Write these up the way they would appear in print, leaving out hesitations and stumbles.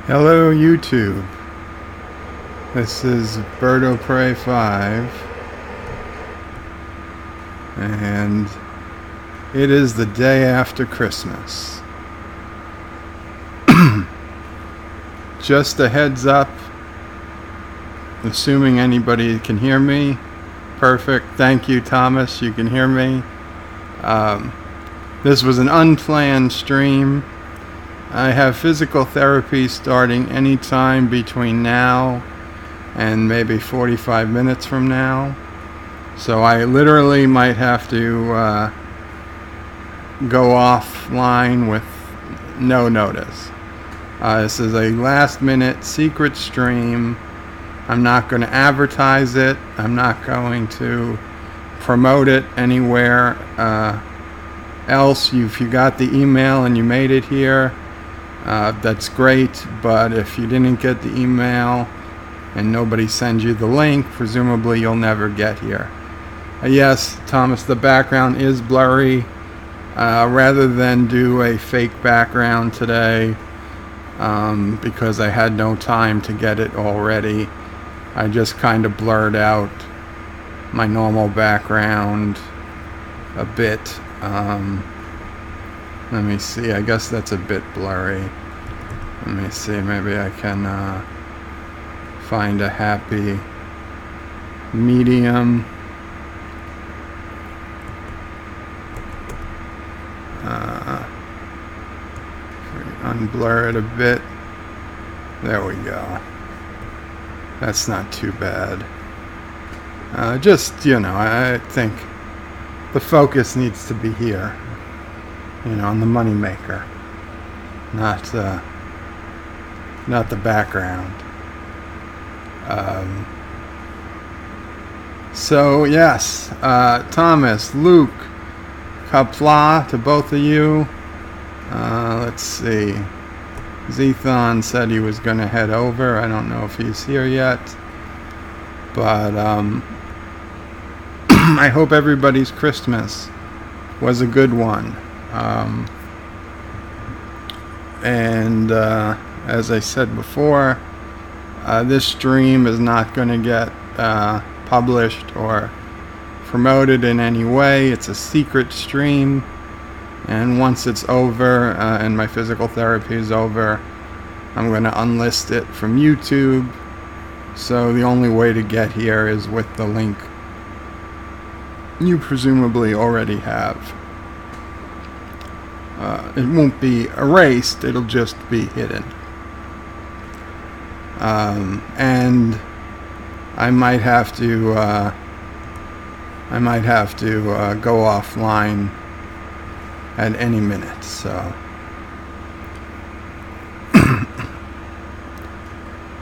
Hello YouTube, this is Birdo Prey 5 and it is the day after Christmas. Just a heads up, assuming anybody can hear me. Perfect, thank you Thomas, you can hear me. This was an unplanned stream. I have physical therapy starting anytime between now and maybe 45 minutes from now. So I literally might have to go offline with no notice. This is a last minute secret stream. I'm not going to advertise it. I'm not going to promote it anywhere else. If you got the email and you made it here, that's great, but if you didn't get the email and nobody sends you the link, presumably you'll never get here. Yes, Thomas, the background is blurry. Rather than do a fake background today, because I had no time to get it already, I just kind of blurred out my normal background a bit. Let me see, I guess that's a bit blurry. Let me see, maybe I can find a happy medium. Unblur it a bit. There we go. That's not too bad. Just, I think the focus needs to be here. On the money maker, not the background. So yes, Thomas, Luke, Qapla to both of you. Let's see. Zethon said he was going to head over. I don't know if he's here yet, but I hope everybody's Christmas was a good one. As I said before, this stream is not going to get published or promoted in any way. It's a secret stream, and once it's over and my physical therapy is over, I'm going to unlist it from YouTube. So the only way to get here is with the link you presumably already have. It won't be erased, it'll just be hidden. And I might have to go offline at any minute, so.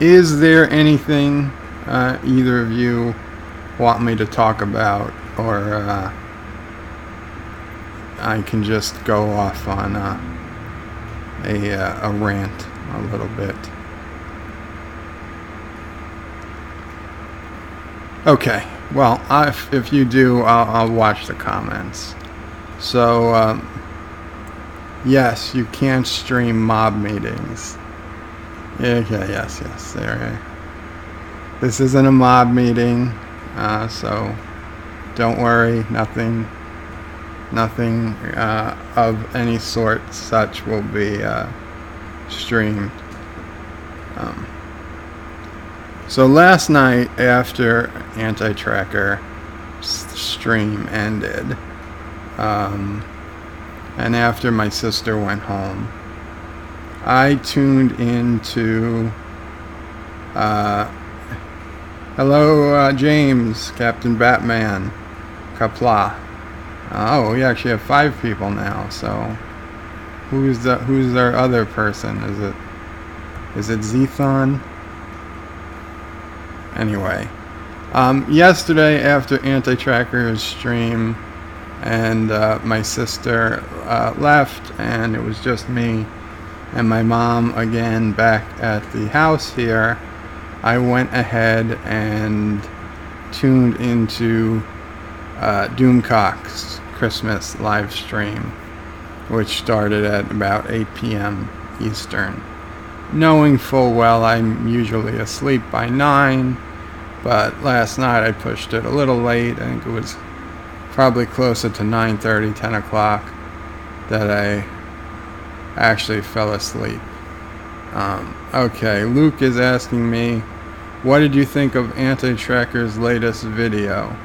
Is there anything either of you want me to talk about, or I can just go off on a rant a little bit? Okay, well, if you do, I'll watch the comments. So, yes, you can't stream mob meetings. Okay, yes, there. This isn't a mob meeting, so don't worry, nothing of any sort such will be streamed. So last night, after Anti-Tracker stream ended, and after my sister went home, I tuned into hello James, Captain Batman, Qapla. Oh, we actually have 5 people now. So, who's our other person? Is it Zethon? Anyway, yesterday after Anti-Tracker's stream, and my sister left, and it was just me and my mom again back at the house here, I went ahead and tuned into Doomcock's Christmas live stream, which started at about 8 p.m. Eastern. knowing full well I'm usually asleep by 9, but last night I pushed it a little late. I think it was probably closer to 9:30, 10 o'clock that I actually fell asleep. Okay, Luke is asking me, what did you think of Anti-Tracker's latest video?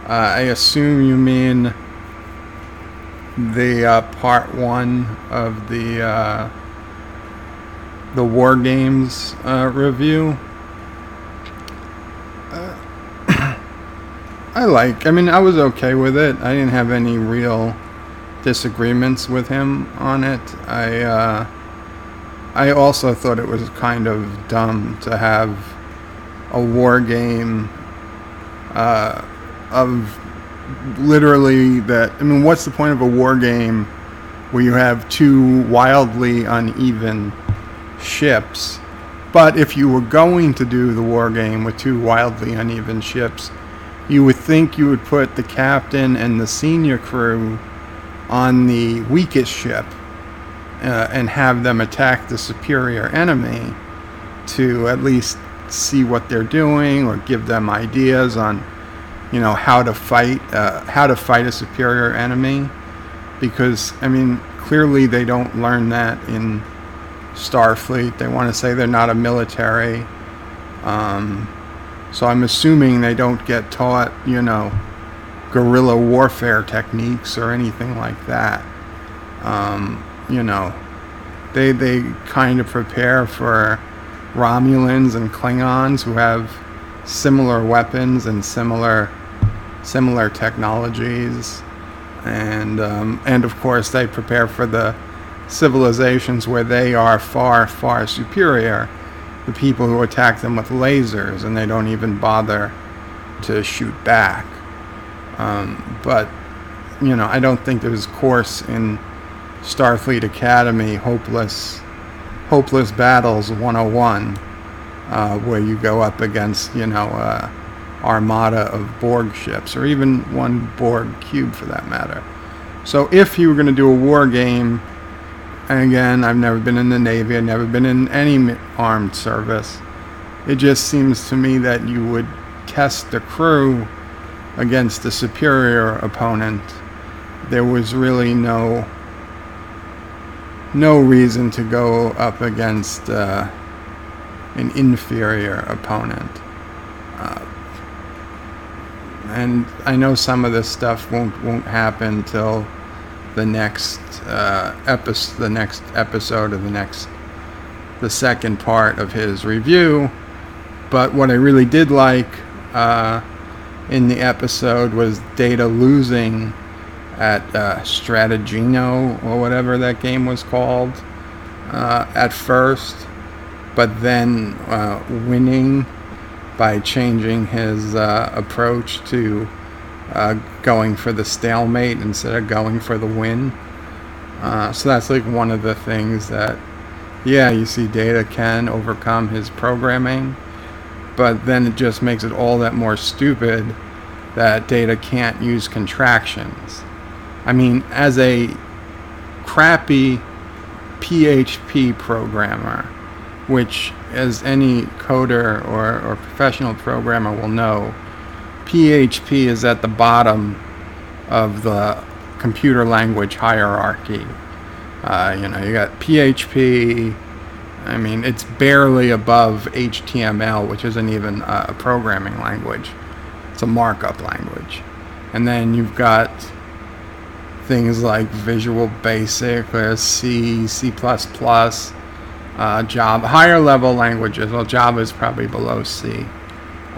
I assume you mean the part 1 of the War Games review. I mean, I was okay with it. I didn't have any real disagreements with him on it. I also thought it was kind of dumb to have a war game of literally that. I mean, what's the point of a war game where you have two wildly uneven ships? But if you were going to do the war game with two wildly uneven ships, you would think you would put the captain and the senior crew on the weakest ship and have them attack the superior enemy to at least see what they're doing or give them ideas on, how to fight a superior enemy. Because, I mean, clearly they don't learn that in Starfleet. They want to say they're not a military. So I'm assuming they don't get taught, guerrilla warfare techniques or anything like that. They kind of prepare for Romulans and Klingons who have similar weapons and similar technologies, and of course they prepare for the civilizations where they are far, far superior. The people who attack them with lasers and they don't even bother to shoot back. But I don't think there's a course in Starfleet Academy, Hopeless Battles 101, where you go up against, armada of Borg ships, or even one Borg cube for that matter. So if you were going to do a war game, and again, I've never been in the Navy, I've never been in any armed service, it just seems to me that you would test the crew against a superior opponent. There was really no reason to go up against an inferior opponent. And I know some of this stuff won't happen till the next episode of the second part of his review. But what I really did like in the episode was Data losing at Strategino, or whatever that game was called, at first, but then winning by changing his approach to going for the stalemate instead of going for the win. So that's like one of the things that, you see Data can overcome his programming, but then it just makes it all that more stupid that Data can't use contractions. I mean, as a crappy PHP programmer, which, as any coder or professional programmer will know, PHP is at the bottom of the computer language hierarchy. You got PHP. I mean, it's barely above HTML, which isn't even a programming language. It's a markup language. And then you've got things like Visual Basic, or C, C++, Java, higher level languages. Well, Java is probably below C.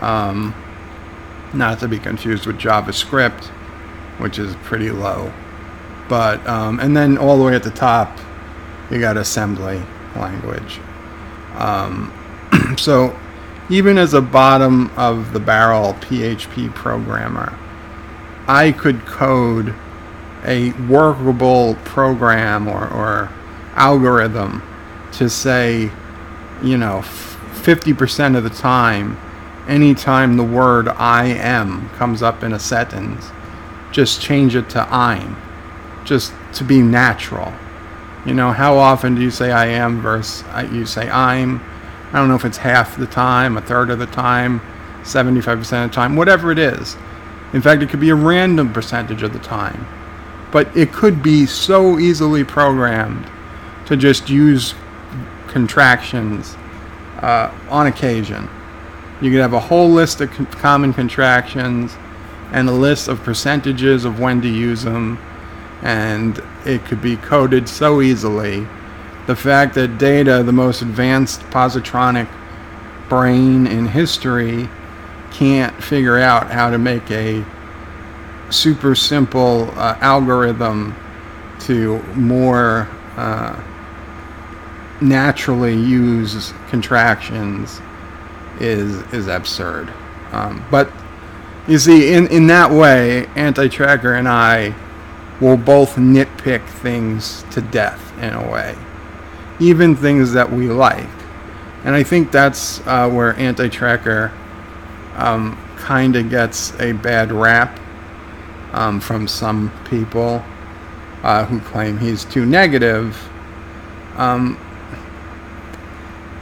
Not to be confused with JavaScript, which is pretty low. But, and then all the way at the top, you got assembly language. So even as a bottom of the barrel PHP programmer, I could code a workable program or algorithm to say, 50% of the time, anytime the word I am comes up in a sentence, just change it to I'm, just to be natural. How often do you say I am versus you say I'm? I don't know if it's half the time, a third of the time, 75% of the time, whatever it is. In fact, it could be a random percentage of the time. But it could be so easily programmed to just use contractions on occasion. You could have a whole list of common contractions and a list of percentages of when to use them, and it could be coded so easily. The fact that Data, the most advanced positronic brain in history, can't figure out how to make a super simple algorithm to more naturally use contractions is absurd. But you see, in that way, Anti-Tracker and I will both nitpick things to death in a way, even things that we like. And I think that's where Anti-Tracker kind of gets a bad rap from some people who claim he's too negative.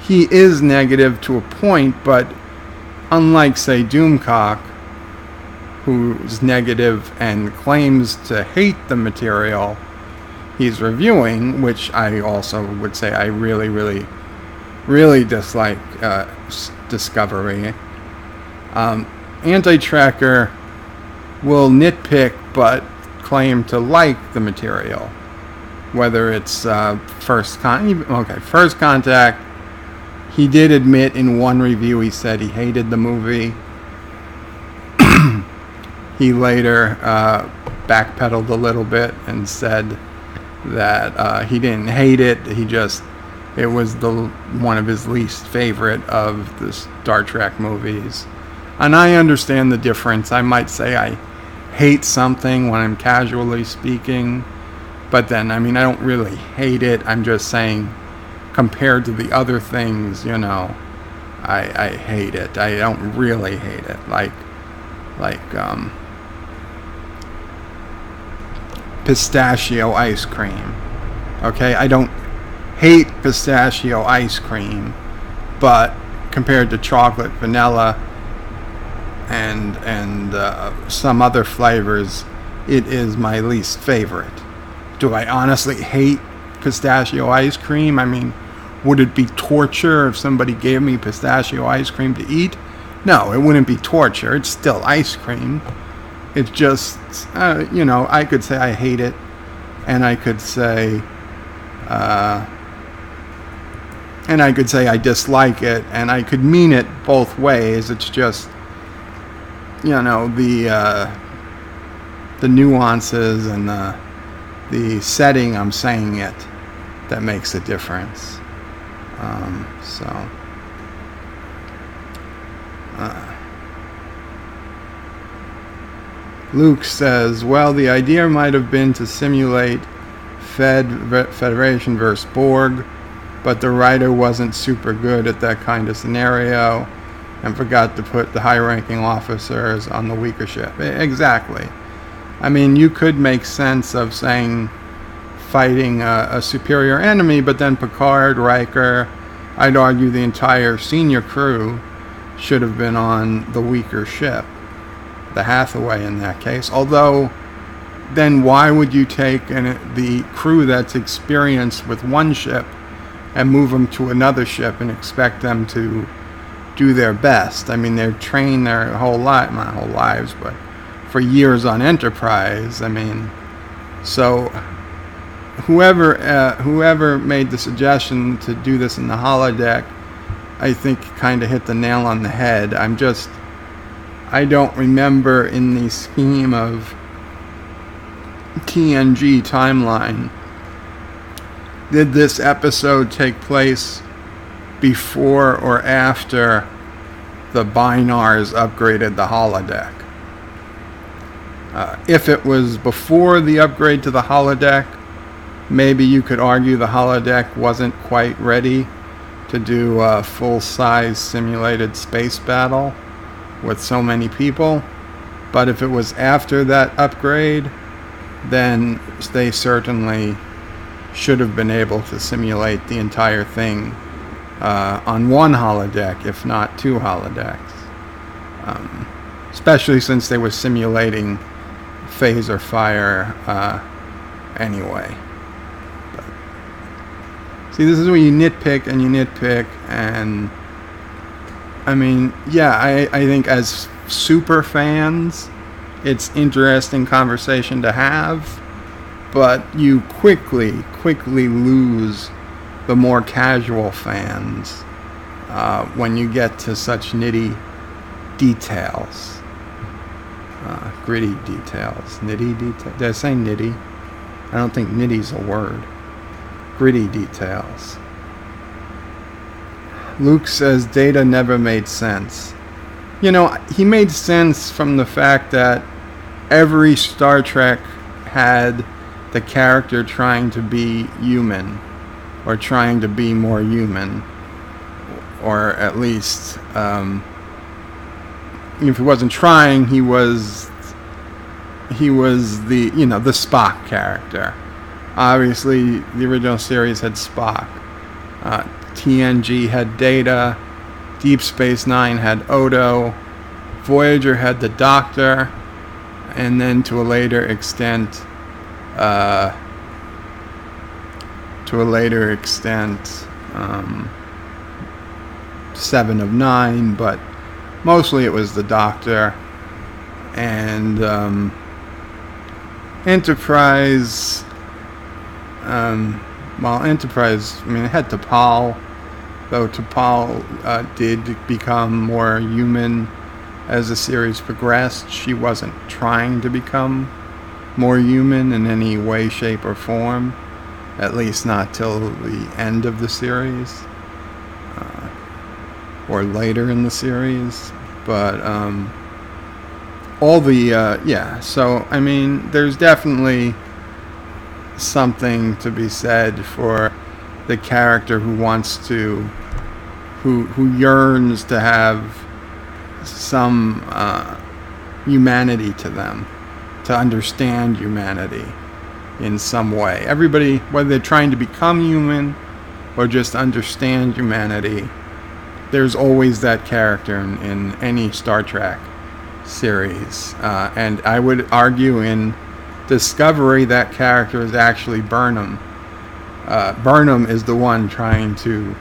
He is negative to a point, but unlike, say, Doomcock, who's negative and claims to hate the material he's reviewing, which I also would say I really, really, really dislike Discovery. Anti-Tracker will nitpick but claim to like the material, whether it's First Contact. He did admit in one review he said he hated the movie. He later backpedaled a little bit and said that he didn't hate it. It was one of his least favorite of the Star Trek movies. And I understand the difference. I might say I hate something when I'm casually speaking, but then, I don't really hate it. I'm just saying, compared to the other things, I hate it. I don't really hate it. Like pistachio ice cream. Okay, I don't hate pistachio ice cream, but compared to chocolate, vanilla, and some other flavors, it is my least favorite. Do I honestly hate pistachio ice cream? Would it be torture if somebody gave me pistachio ice cream to eat? No, it wouldn't be torture. It's still ice cream. It's just, I could say I hate it, and I could say I dislike it, and I could mean it both ways. It's just, the nuances and the setting I'm saying it that makes a difference. Luke says, well, the idea might have been to simulate Federation versus Borg, but the writer wasn't super good at that kind of scenario and forgot to put the high-ranking officers on the weaker ship. Exactly. You could make sense of saying fighting a superior enemy, but then Picard, Riker, I'd argue the entire senior crew should have been on the weaker ship, the Hathaway in that case. Although, then why would you take the crew that's experienced with one ship and move them to another ship and expect them to do their best? They're trained their whole life, not whole lives, but for years on Enterprise. So whoever made the suggestion to do this in the holodeck, I think kind of hit the nail on the head. I don't remember in the scheme of TNG timeline, did this episode take place before or after the Binars upgraded the holodeck? If it was before the upgrade to the holodeck, maybe you could argue the holodeck wasn't quite ready to do a full-size simulated space battle with so many people. But if it was after that upgrade, then they certainly should have been able to simulate the entire thing on one holodeck, if not two holodecks. Especially since they were simulating phaser fire anyway. But, see, this is where you nitpick and you nitpick, and I mean, yeah, I think as super fans, it's interesting conversation to have, but you quickly lose the more casual fans when you get to such nitty details, gritty details, nitty detail. Did I say nitty? I don't think nitty's a word. Gritty details. Luke says Data never made sense. You know, he made sense from the fact that every Star Trek had the character trying to be human, or trying to be more human, or at least, if he wasn't trying, he was the, the Spock character. Obviously, the original series had Spock. TNG had Data. Deep Space Nine had Odo. Voyager had the Doctor. And then to a later extent, Seven of Nine, but mostly it was the Doctor. And Enterprise, Enterprise, it had T'Pol, though T'Pol did become more human as the series progressed. She wasn't trying to become more human in any way, shape, or form, at least not till the end of the series, or later in the series. But all the so there's definitely something to be said for the character who wants to, who yearns to have some humanity to them, to understand humanity in some way. Everybody, whether they're trying to become human or just understand humanity, there's always that character in any Star Trek series. And I would argue in Discovery that character is actually Burnham. Burnham is the one trying to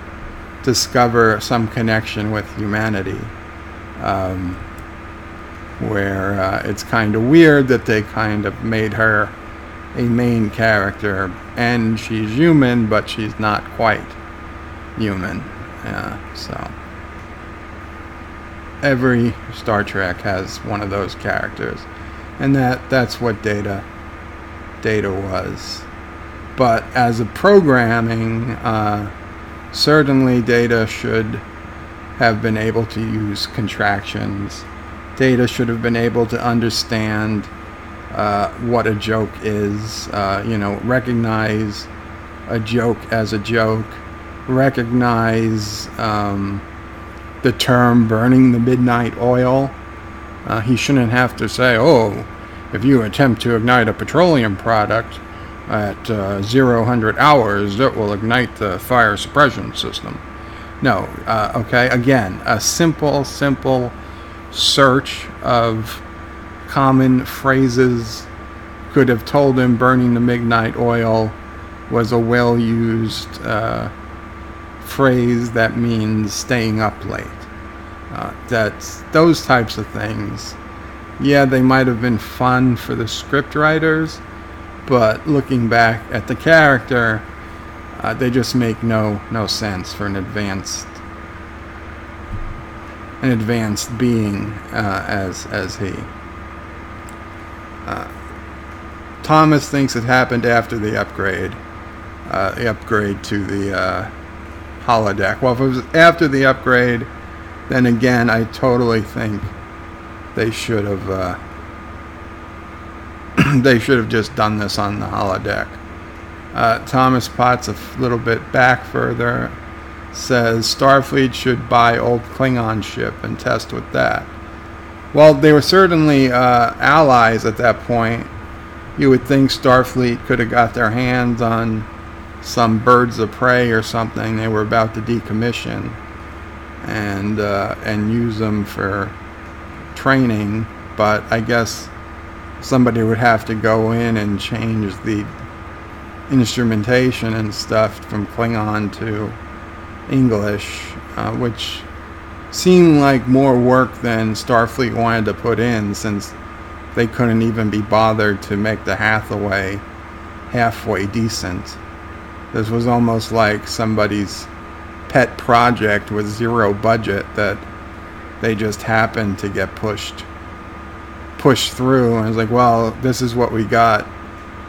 discover some connection with humanity, where it's kind of weird that they kind of made her a main character, and she's human, but she's not quite human. So every Star Trek has one of those characters, and that's what Data was. But as a programming, certainly Data should have been able to use contractions. Data should have been able to understand what a joke is, recognize a joke as a joke, recognize the term burning the midnight oil. He shouldn't have to say, if you attempt to ignite a petroleum product at 100 hours, it will ignite the fire suppression system. No, again, a simple search of common phrases could have told him burning the midnight oil was a well-used phrase that means staying up late. That's those types of things. Yeah, they might have been fun for the script writers, but looking back at the character, they just make no sense for an advanced being as he. Thomas thinks it happened after the upgrade to the holodeck. Well, if it was after the upgrade, then again, I totally think they should have just done this on the holodeck. Thomas Potts, a little bit back further, says Starfleet should buy old Klingon ship and test with that. Well, they were certainly allies at that point. You would think Starfleet could have got their hands on some birds of prey or something they were about to decommission and use them for training. But I guess somebody would have to go in and change the instrumentation and stuff from Klingon to English, which seemed like more work than Starfleet wanted to put in, since they couldn't even be bothered to make the Hathaway halfway decent. This was almost like somebody's pet project with zero budget that they just happened to get pushed through, and it's like, well, this is what we got,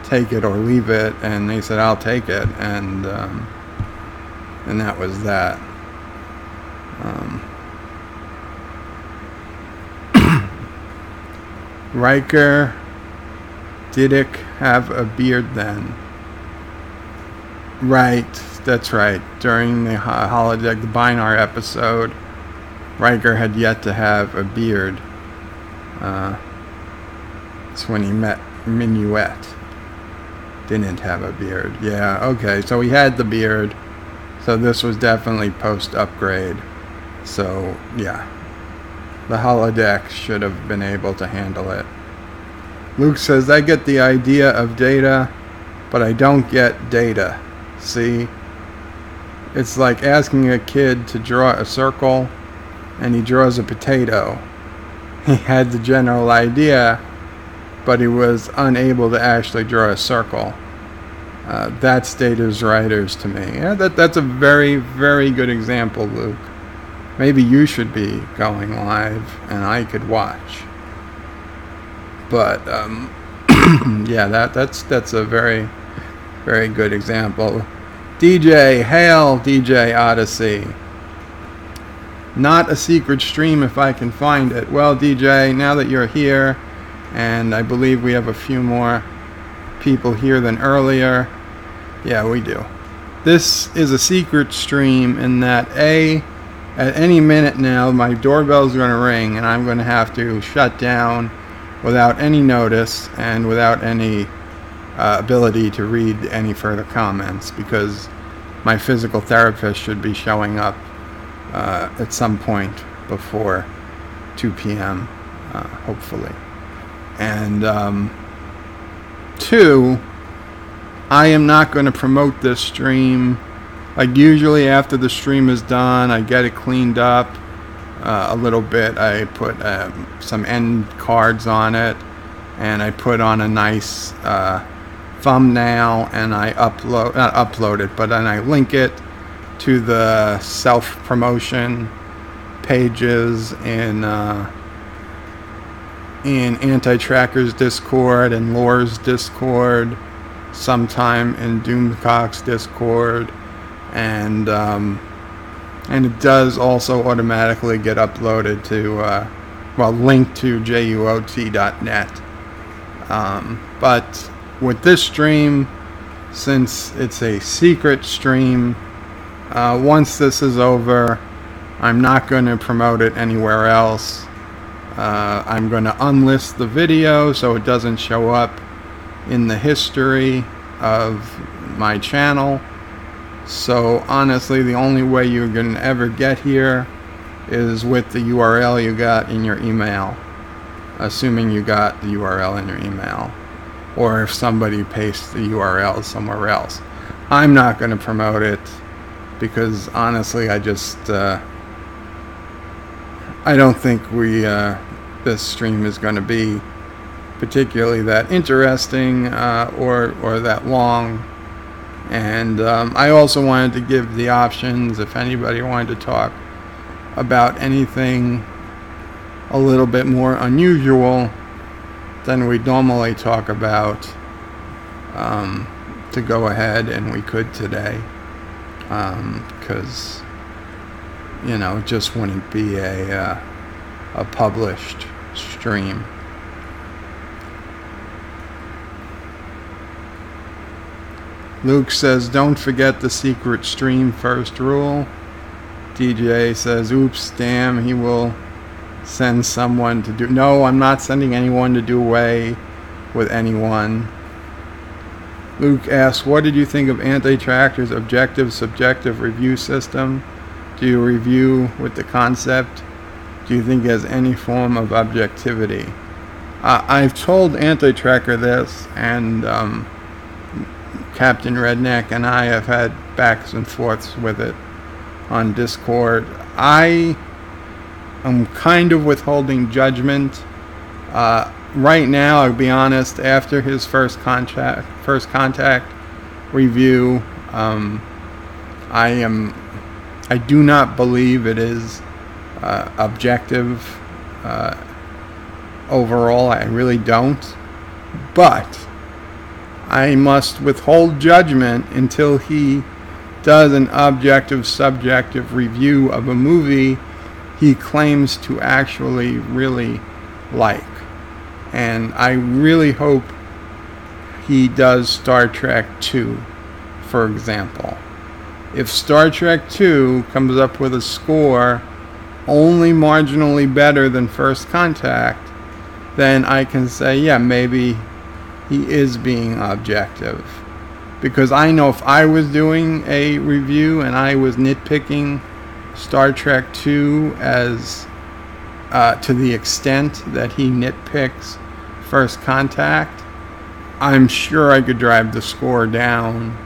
take it or leave it. And they said, I'll take it, and that was that. Riker, Didic have a beard then? Right, that's right. During the holodeck, the Binar episode, Riker had yet to have a beard. It's when he met Minuet. Didn't have a beard. Yeah, okay, so he had the beard. So this was definitely post-upgrade. So, yeah. The holodeck should have been able to handle it. Luke says, I get the idea of data, but I don't get data. See? It's like asking a kid to draw a circle, and he draws a potato. He had the general idea, but he was unable to actually draw a circle. That's Data's writers to me. Yeah, that's a very, very good example, Luke. Maybe you should be going live and I could watch. But yeah, that's a very, very good example. DJ, hail DJ Odyssey. Not a secret stream if I can find it. Well, DJ, now that you're here, and I believe we have a few more people here than earlier. Yeah, we do. This is a secret stream in that at any minute now, my doorbell's going to ring, and I'm going to have to shut down without any notice and without any ability to read any further comments, because my physical therapist should be showing up at some point before 2 p.m., hopefully. And 2, I am not going to promote this stream. Like, usually after the stream is done, I get it cleaned up a little bit. I put some end cards on it, and I put on a nice thumbnail, and I not upload it, but then I link it to the self-promotion pages in Anti-Tracker's Discord and Lore's Discord, sometime in Doomcock's Discord. And it does also automatically get uploaded to, linked to JUOT.net. But with this stream, since it's a secret stream, once this is over, I'm not going to promote it anywhere else. I'm going to unlist the video so it doesn't show up in the history of my channel. So honestly, the only way you're going to ever get here is with the URL you got in your email, assuming you got the URL in your email, or if somebody pastes the URL somewhere else. I'm not going to promote it because honestly, I just I don't think this stream is going to be particularly that interesting or that long. And I also wanted to give the options if anybody wanted to talk about anything a little bit more unusual than we normally talk about, to go ahead, and we could today, because it just wouldn't be a published stream. Luke says, don't forget the secret stream first rule. DJ says, oops, damn, he will send someone to do... No, I'm not sending anyone to do away with anyone. Luke asks, what did you think of Anti-Tractor's objective subjective review system? Do you review with the concept? Do you think it has any form of objectivity? I've told Anti-Tracker this, and Captain Redneck and I have had backs and forths with it on Discord. I am kind of withholding judgment. Right now, I'll be honest, after his first contact review, I do not believe it is objective overall. I really don't. But I must withhold judgment until he does an objective subjective review of a movie he claims to actually really like. And I really hope he does Star Trek 2, for example. If Star Trek 2 comes up with a score only marginally better than First Contact, then I can say, yeah, maybe he is being objective. Because I know if I was doing a review and I was nitpicking Star Trek 2 as to the extent that he nitpicks First Contact, I'm sure I could drive the score down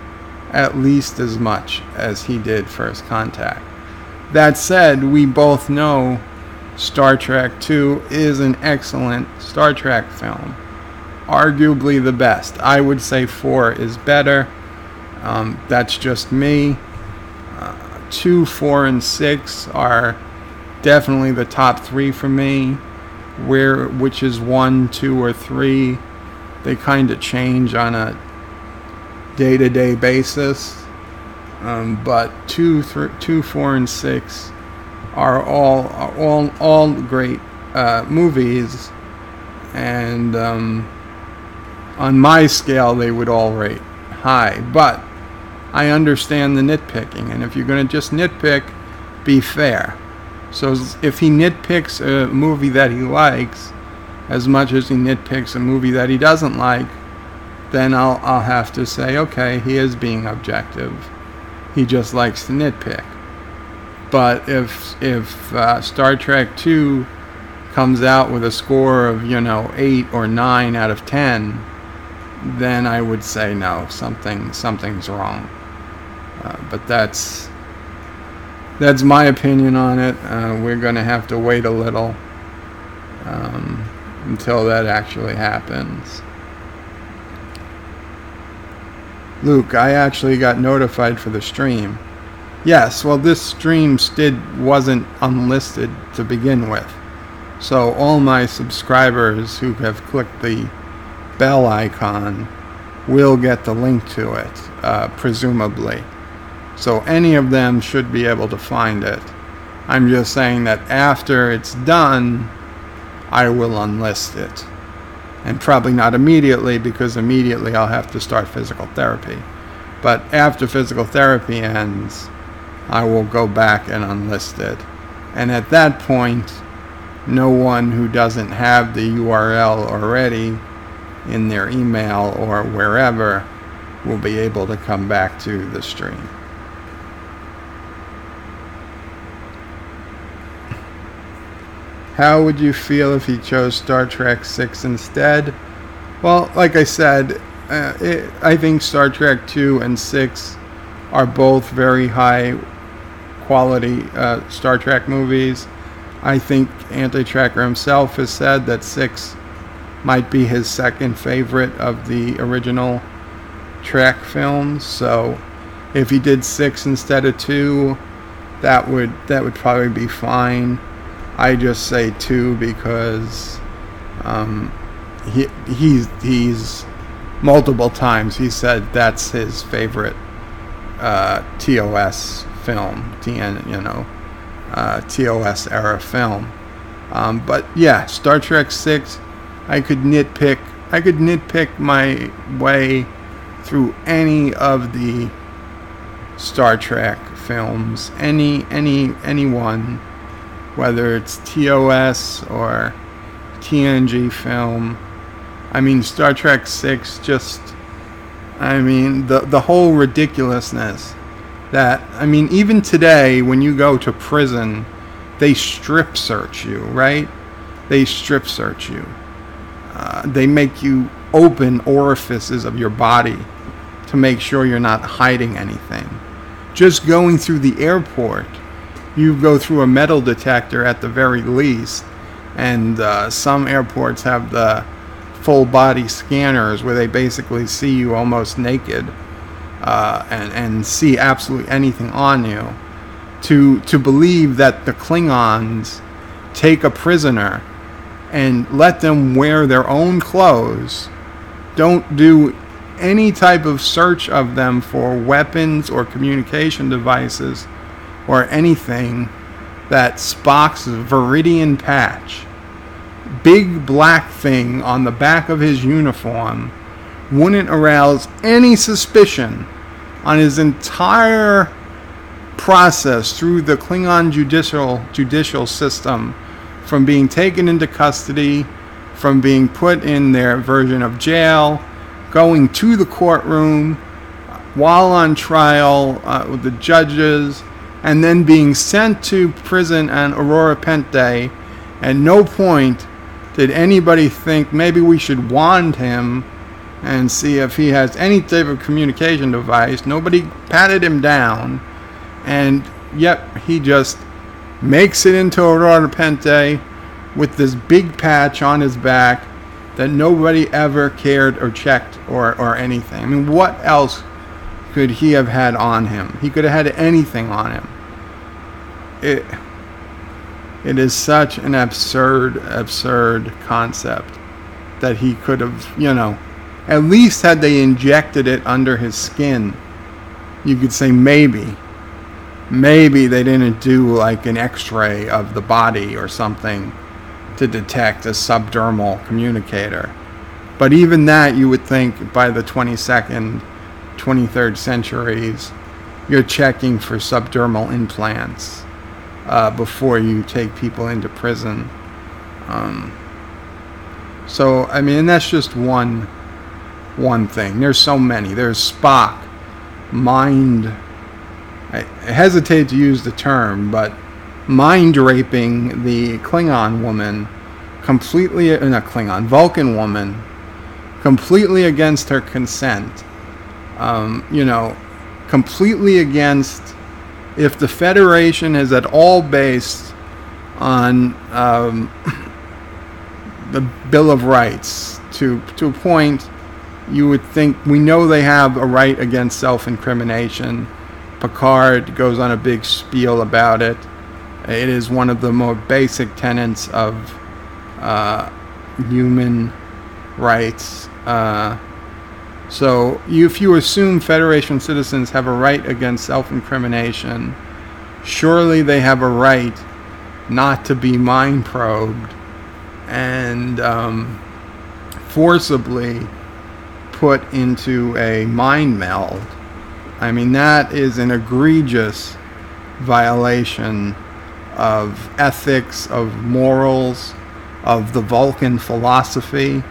at least as much as he did First Contact. That said, we both know Star Trek 2 is an excellent Star Trek film. Arguably the best. I would say 4 is better. That's just me. 2, 4, and 6 are definitely the top 3 for me. Which is 1, 2, or 3. They kind of change on a day-to-day basis. But 2, 4, and 6 are all great movies, and on my scale they would all rate high. But I understand the nitpicking, and if you're going to just nitpick, be fair. So if he nitpicks a movie that he likes as much as he nitpicks a movie that he doesn't like, then I'll have to say, okay, he is being objective. He just likes to nitpick. But if Star Trek 2 comes out with a score of 8 or 9 out of 10, then I would say no, something's wrong. But that's my opinion on it. We're going to have to wait a little until that actually happens. Luke, I actually got notified for the stream. Yes, well, this stream wasn't unlisted to begin with. So all my subscribers who have clicked the bell icon will get the link to it, presumably. So any of them should be able to find it. I'm just saying that after it's done, I will unlist it. And probably not immediately, because immediately I'll have to start physical therapy. But after physical therapy ends, I will go back and unlist it. And at that point, no one who doesn't have the URL already in their email or wherever will be able to come back to the stream. How would you feel if he chose Star Trek 6 instead? Well, like I said, I think Star Trek 2 and 6 are both very high quality Star Trek movies. I think Anti-Tracker himself has said that 6 might be his second favorite of the original Trek films. So if he did 6 instead of 2, that would probably be fine. I just say 2 because he's multiple times he said that's his favorite TOS film, TOS era film. But yeah, Star Trek 6, I could nitpick my way through any of the Star Trek films, any one, whether it's TOS or TNG film. I mean, Star Trek 6 just I mean, the whole ridiculousness that, I mean, even today when you go to prison, they strip search you, right? They strip search you. They make you open orifices of your body to make sure you're not hiding anything. Just going through the airport, you go through a metal detector at the very least, and some airports have the full body scanners where they basically see you almost naked and see absolutely anything on you. To believe that the Klingons take a prisoner and let them wear their own clothes, don't do any type of search of them for weapons or communication devices or anything, that Spock's Viridian patch, big black thing on the back of his uniform, wouldn't arouse any suspicion on his entire process through the Klingon judicial system, from being taken into custody, from being put in their version of jail, going to the courtroom while on trial with the judges, and then being sent to prison on Aurora Pente. At no point did anybody think maybe we should wand him and see if he has any type of communication device. Nobody patted him down, and yet he just makes it into Aurora Pente with this big patch on his back that nobody ever cared or checked or anything. I mean, what else could he have had on him? He could have had anything on him. It is such an absurd concept that he could have, at least had they injected it under his skin, you could say maybe they didn't do like an x-ray of the body or something to detect a subdermal communicator. But even that, you would think by the 22nd, 23rd centuries, you're checking for subdermal implants before you take people into prison. So, I mean, that's just one thing. There's so many. There's Spock, I hesitate to use the term, but mind raping the Klingon woman completely, Vulcan woman, completely against her consent. Completely against, if the Federation is at all based on the Bill of Rights, to a point, you would think, we know they have a right against self-incrimination. Picard goes on a big spiel about it. It is one of the more basic tenets of human rights. So if you assume Federation citizens have a right against self-incrimination, surely they have a right not to be mind probed and forcibly put into a mind meld. I mean, that is an egregious violation of ethics, of morals, of the Vulcan philosophy.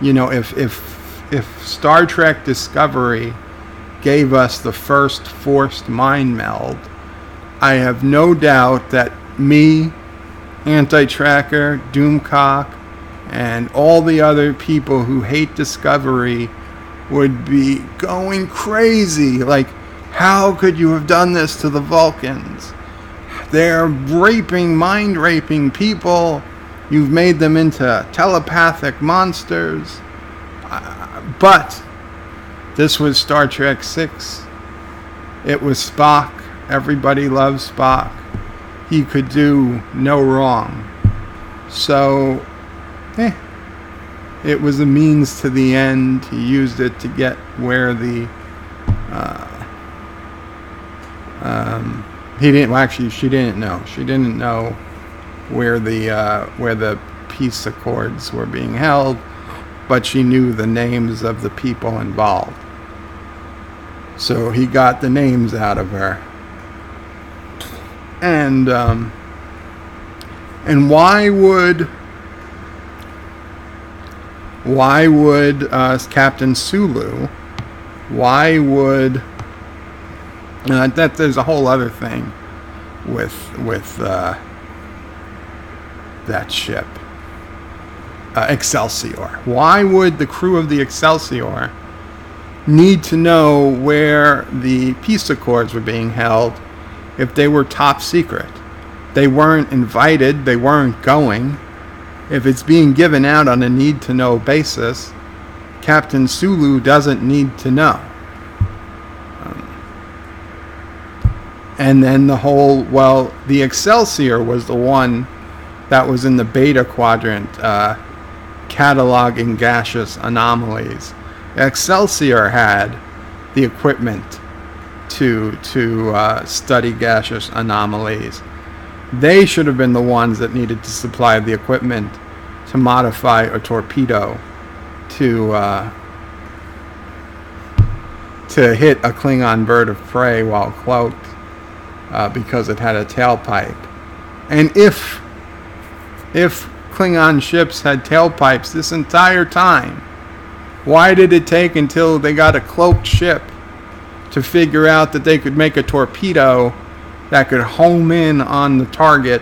If Star Trek Discovery gave us the first forced mind meld, I have no doubt that me, Anti-Tracker, Doomcock, and all the other people who hate Discovery would be going crazy. Like, how could you have done this to the Vulcans? They're mind raping people. You've made them into telepathic monsters. But this was Star Trek 6. It was Spock. Everybody loves Spock. He could do no wrong. So, it was a means to the end. He used it to get where the he didn't. Well, actually, she didn't know. She didn't know where the peace accords were being held, but she knew the names of the people involved. So he got the names out of her. And why would Captain Sulu Why would that? There's a whole other thing with that ship, Excelsior. Why would the crew of the Excelsior need to know where the peace accords were being held if they were top secret? They weren't invited. They weren't going. If it's being given out on a need-to-know basis, Captain Sulu doesn't need to know. And then the Excelsior was the one that was in the beta quadrant, cataloging gaseous anomalies. Excelsior had the equipment to study gaseous anomalies. They should have been the ones that needed to supply the equipment to modify a torpedo to hit a Klingon bird of prey while cloaked, because it had a tailpipe. And if Klingon ships had tailpipes this entire time, why did it take until they got a cloaked ship to figure out that they could make a torpedo that could home in on the target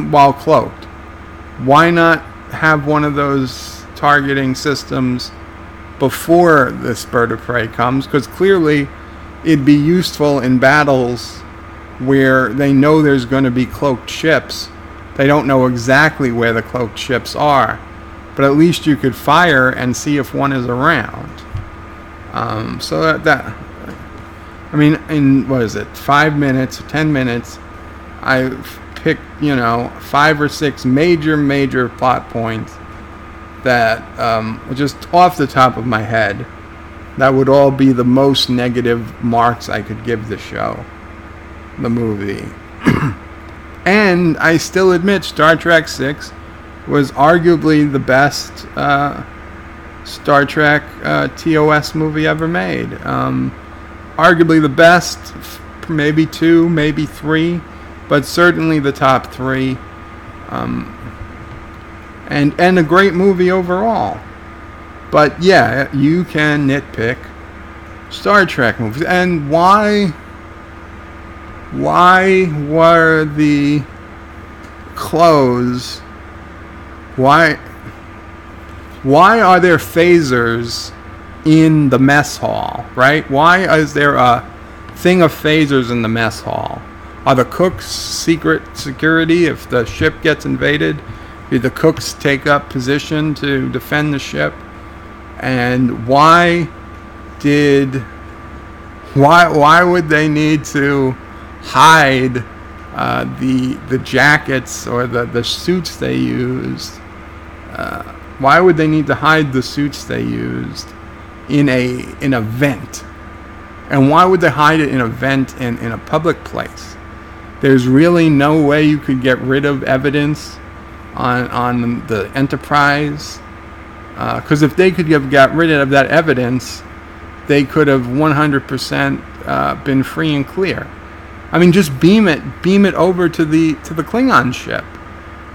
while cloaked? Why not have one of those targeting systems before this bird of prey comes? Because clearly it'd be useful in battles where they know there's going to be cloaked ships. They don't know exactly where the cloaked ships are, but at least you could fire and see if one is around. So that I mean, in 5 minutes, 10 minutes, I picked 5 or 6 major plot points that just off the top of my head, that would all be the most negative marks I could give the show, the movie. And I still admit Star Trek VI was arguably the best Star Trek TOS movie ever made. Arguably the best, maybe 2, maybe 3, but certainly the top 3. And a great movie overall. But yeah, you can nitpick Star Trek movies. And why were the clothes, why are there phasers in the mess hall, right? Why is there a thing of phasers in the mess hall? Are the cooks security if the ship gets invaded? Do the cooks take up position to defend the ship? And why would they need to hide the jackets or the suits they used? Why would they need to hide the suits they used in a vent? And why would they hide it in a vent in a public place? There's really no way you could get rid of evidence on the Enterprise, because if they could have got rid of that evidence, they could have 100% been free and clear. I mean, just beam it over to the Klingon ship,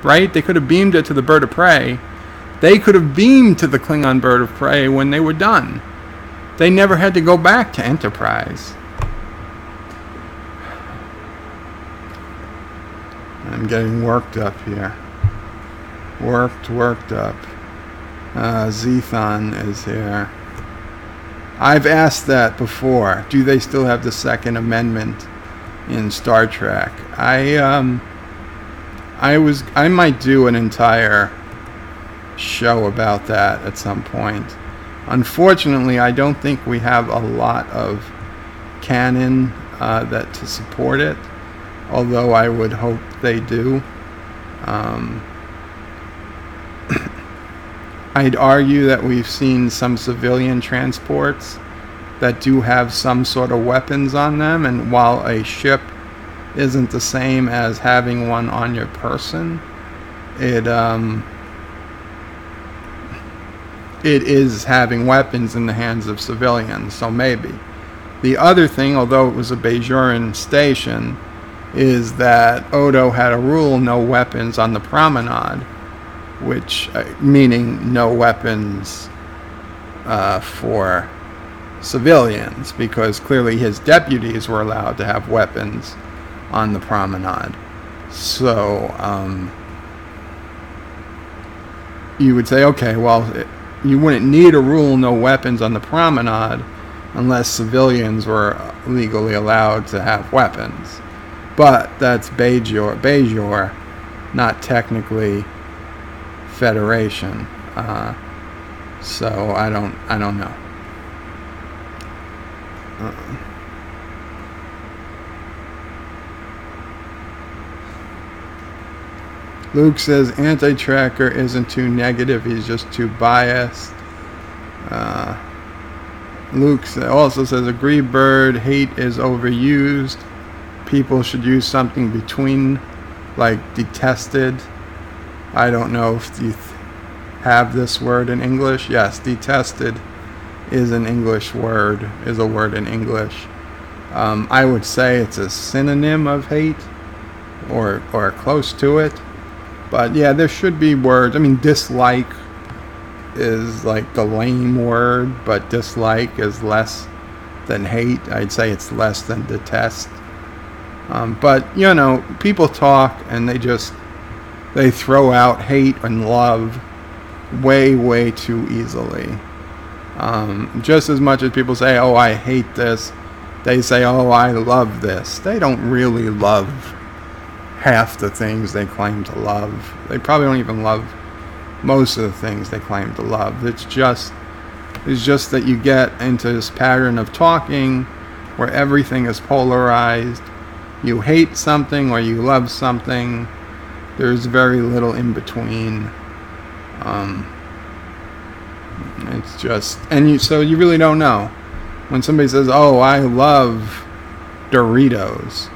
right? They could have beamed it to the bird of prey. They could have beamed to the Klingon bird of prey when they were done. They never had to go back to Enterprise. I'm getting worked up here. Worked up. Zethon is here. I've asked that before. Do they still have the Second Amendment in Star Trek? I might do an entire show about that at some point. Unfortunately, I don't think we have a lot of canon that to support it, although I would hope they do. I'd argue that we've seen some civilian transports that do have some sort of weapons on them, and while a ship isn't the same as having one on your person, it is having weapons in the hands of civilians, so maybe. The other thing, although it was a Bajoran station, is that Odo had a rule, no weapons on the promenade, which meaning no weapons for civilians, because clearly his deputies were allowed to have weapons on the promenade. So you would say, okay, well, you wouldn't need a rule no weapons on the promenade unless civilians were legally allowed to have weapons. But that's Bejor, not technically Federation. So I don't know. Luke says anti-tracker isn't too negative, he's just too biased. Luke also says, agree, Bird, hate is overused. People should use something between, like detested. I don't know if you have this word in English. Yes, detested is an English word, is a word in English. I would say it's a synonym of hate, or close to it. But yeah, there should be words. I mean, dislike is like the lame word, but dislike is less than hate. I'd say it's less than detest. But you know, people talk and they throw out hate and love way too easily. Just as much as people say, oh, I hate this, they say, oh, I love this. They don't really love half the things they claim to love. They probably don't even love most of the things they claim to love. It's just that you get into this pattern of talking where everything is polarized. You hate something or you love something. There's very little in between. It's just, so you really don't know. When somebody says, oh, I love Doritos,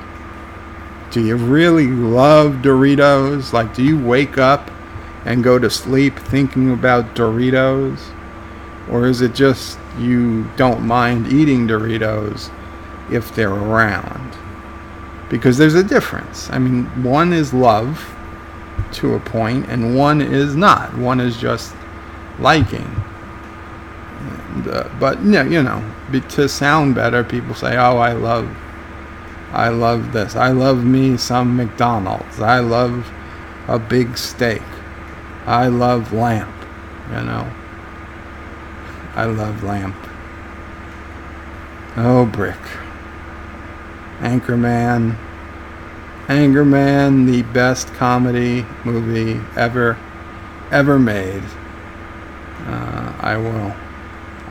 do you really love Doritos? Like, do you wake up and go to sleep thinking about Doritos? Or is it just you don't mind eating Doritos if they're around? Because there's a difference. I mean, one is love to a point, and one is not. One is just liking. And, but you know, to sound better, people say, "Oh, I love this. I love me some McDonald's. I love a big steak. I love lamp." You know, I love lamp. Oh, Brick. Anchorman, the best comedy movie ever made.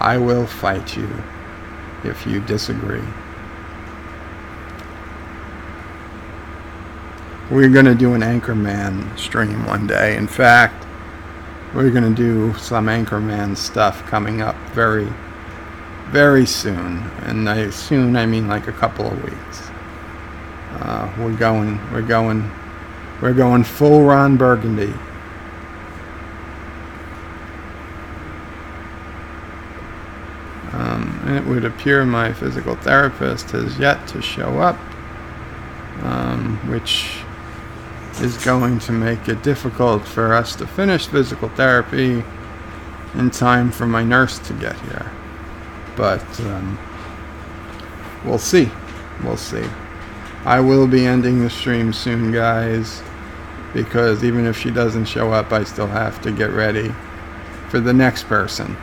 I will fight you if you disagree. We're gonna do an Anchorman stream one day. In fact, we're gonna do some Anchorman stuff coming up very, very soon. And soon I mean like a couple of weeks. We're going full Ron Burgundy. It would appear my physical therapist has yet to show up, which is going to make it difficult for us to finish physical therapy in time for my nurse to get here. But we'll see. I will be ending the stream soon, guys, because even if she doesn't show up, I still have to get ready for the next person.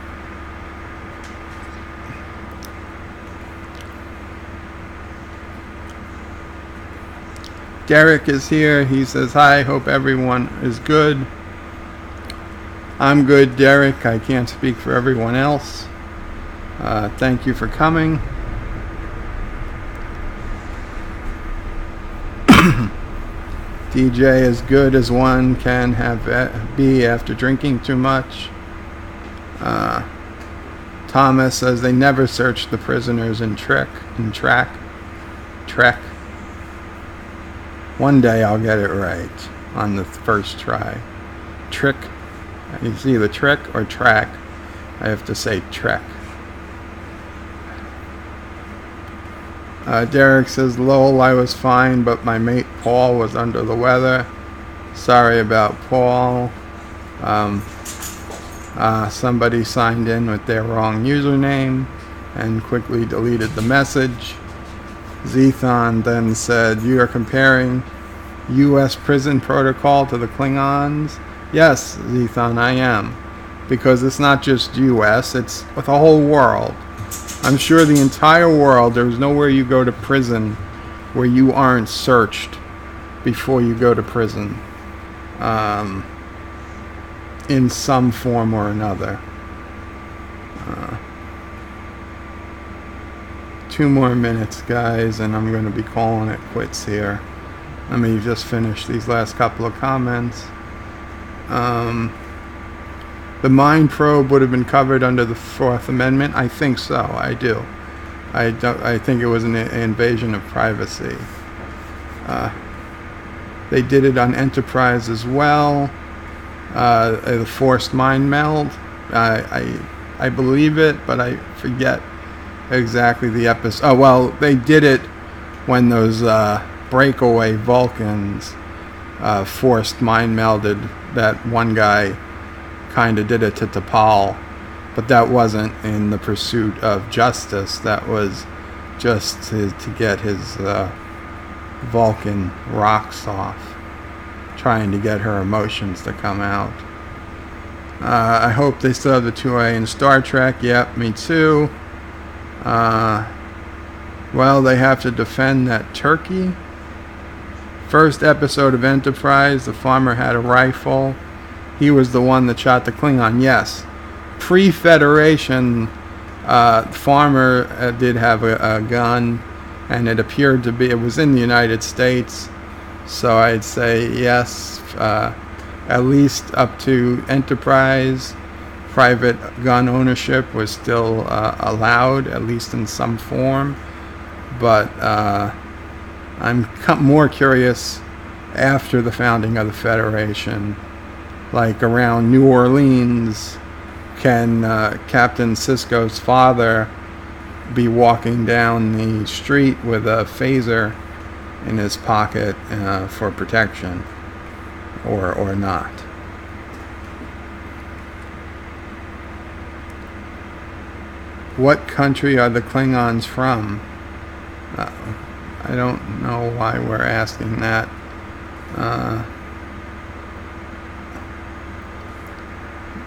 Derek is here. He says, hi, hope everyone is good. I'm good, Derek. I can't speak for everyone else. Thank you for coming. DJ as good as one can be after drinking too much. Thomas says they never searched the prisoners in Trek. One day I'll get it right on the first try. Trick. It's either trick or track. I have to say Trek. Derek says, lol, I was fine, but my mate Paul was under the weather. Sorry about Paul. Somebody signed in with their wrong username and quickly deleted the message. Zethon then said, "You are comparing U.S. prison protocol to the Klingons?" Yes, Zethon, I am. Because it's not just U.S., it's the whole world. I'm sure the entire world, there's nowhere you go to prison where you aren't searched before you go to prison. In some form or another. 2 more minutes, guys, and I'm going to be calling it quits here. Let me just finish these last couple of comments. The mind probe would have been covered under the 4th Amendment. I think so. I do. I think it was an invasion of privacy. They did it on Enterprise as well. The forced mind meld. I believe it, but I forget exactly the episode. Oh, well, they did it when those breakaway Vulcans forced mind melded. That one guy kind of did it to T'Pol, but that wasn't in the pursuit of justice. That was just to get his Vulcan rocks off, trying to get her emotions to come out. I hope they still have the 2A in Star Trek. Yep, me too. Well, they have to defend that turkey. First episode of Enterprise, the farmer had a rifle. He was the one that shot the Klingon. Yes. Pre-Federation, farmer did have a gun, and it appeared to be, it was in the United States. So I'd say yes, at least up to Enterprise, private gun ownership was still allowed, at least in some form. But I'm more curious after the founding of the Federation, like around New Orleans, can Captain Sisko's father be walking down the street with a phaser in his pocket for protection, or not? What country are the Klingons from? I don't know why we're asking that.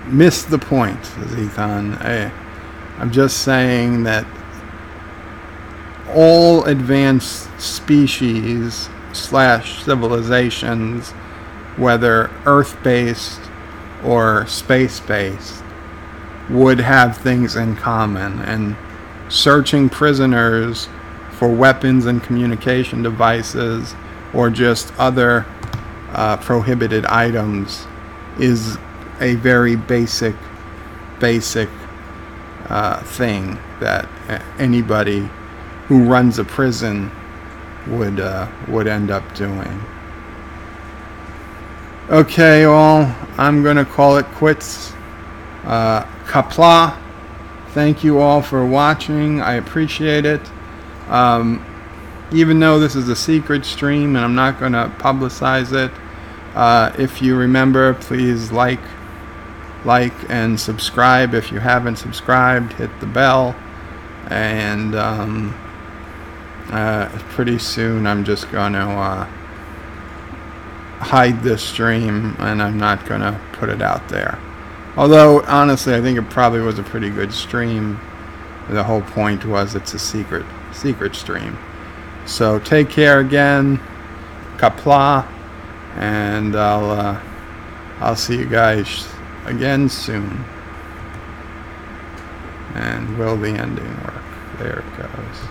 Missed the point, Zethon. I'm just saying that all advanced species / civilizations, whether Earth-based or space-based, would have things in common, and searching prisoners for weapons and communication devices or just other prohibited items is a very basic thing that anybody who runs a prison would end up doing. Okay, all, I'm gonna call it quits. Qapla, thank you all for watching. I appreciate it. Even though this is a secret stream and I'm not going to publicize it, if you remember, please like and subscribe. If you haven't subscribed, hit the bell. And pretty soon I'm just going to hide this stream, and I'm not going to put it out there. Although, honestly, I think it probably was a pretty good stream. The whole point was it's a secret stream. So take care again, Qapla, and I'll see you guys again soon. And will the ending work? There it goes.